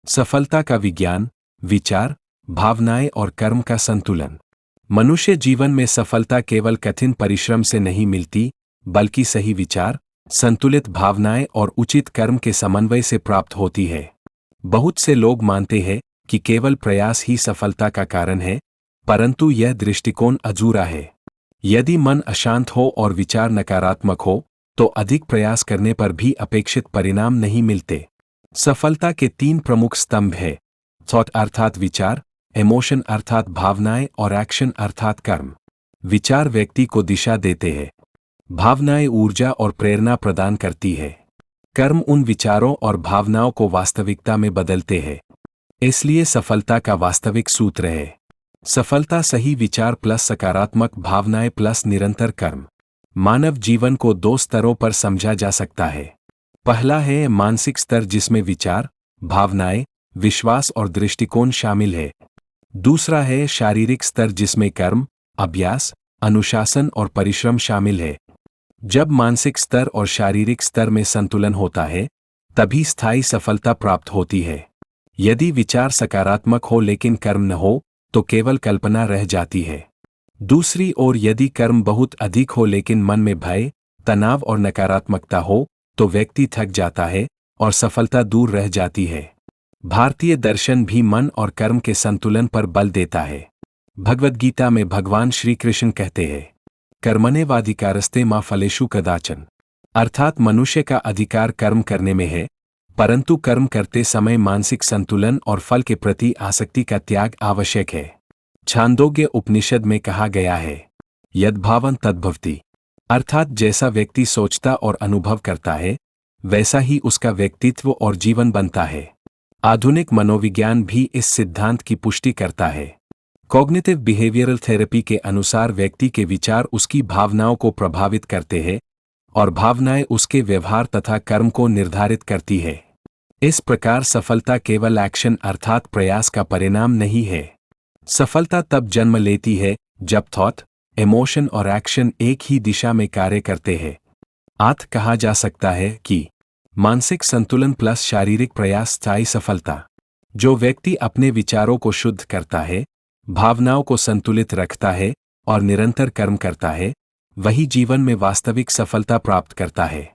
सफलता का विज्ञान, विचार, भावनाएं और कर्म का संतुलन। मनुष्य जीवन में सफलता केवल कठिन परिश्रम से नहीं मिलती, बल्कि सही विचार, संतुलित भावनाएं और उचित कर्म के समन्वय से प्राप्त होती है। बहुत से लोग मानते हैं कि केवल प्रयास ही सफलता का कारण है, परंतु यह दृष्टिकोण अधूरा है। यदि मन अशांत हो और विचार नकारात्मक हो, तो अधिक प्रयास करने पर भी अपेक्षित परिणाम नहीं मिलते। सफलता के 3 प्रमुख स्तंभ हैं: थॉट अर्थात विचार, इमोशन अर्थात भावनाएं और एक्शन अर्थात कर्म। विचार व्यक्ति को दिशा देते हैं, भावनाएं ऊर्जा और प्रेरणा प्रदान करती है, कर्म उन विचारों और भावनाओं को वास्तविकता में बदलते हैं। इसलिए सफलता का वास्तविक सूत्र है सफलता सही विचार प्लस सकारात्मक भावनाएं प्लस निरंतर कर्म। मानव जीवन को 2 स्तरों पर समझा जा सकता है। पहला है मानसिक स्तर, जिसमें विचार, भावनाएं, विश्वास और दृष्टिकोण शामिल है। दूसरा है शारीरिक स्तर, जिसमें कर्म, अभ्यास, अनुशासन और परिश्रम शामिल है। जब मानसिक स्तर और शारीरिक स्तर में संतुलन होता है, तभी स्थायी सफलता प्राप्त होती है। यदि विचार सकारात्मक हो लेकिन कर्म न हो, तो केवल कल्पना रह जाती है। दूसरी ओर यदि कर्म बहुत अधिक हो लेकिन मन में भय, तनाव और नकारात्मकता हो, तो व्यक्ति थक जाता है और सफलता दूर रह जाती है। भारतीय दर्शन भी मन और कर्म के संतुलन पर बल देता है। भगवद गीता में भगवान श्री कृष्ण कहते हैं, कर्मण्येवाधिकारस्ते मा फलेषु कदाचन, अर्थात मनुष्य का अधिकार कर्म करने में है, परंतु कर्म करते समय मानसिक संतुलन और फल के प्रति आसक्ति का त्याग आवश्यक है। छांदोग्य उपनिषद में कहा गया है, यद्भावं तद्भवति, अर्थात जैसा व्यक्ति सोचता और अनुभव करता है, वैसा ही उसका व्यक्तित्व और जीवन बनता है। आधुनिक मनोविज्ञान भी इस सिद्धांत की पुष्टि करता है। कॉग्निटिव बिहेवियरल थेरेपी के अनुसार व्यक्ति के विचार उसकी भावनाओं को प्रभावित करते हैं और भावनाएं उसके व्यवहार तथा कर्म को निर्धारित करती है। इस प्रकार सफलता केवल एक्शन अर्थात प्रयास का परिणाम नहीं है। सफलता तब जन्म लेती है जब थॉट, इमोशन और एक्शन एक ही दिशा में कार्य करते हैं। कहा जा सकता है कि मानसिक संतुलन प्लस शारीरिक प्रयास स्थायी सफलता। जो व्यक्ति अपने विचारों को शुद्ध करता है, भावनाओं को संतुलित रखता है और निरंतर कर्म करता है, वही जीवन में वास्तविक सफलता प्राप्त करता है।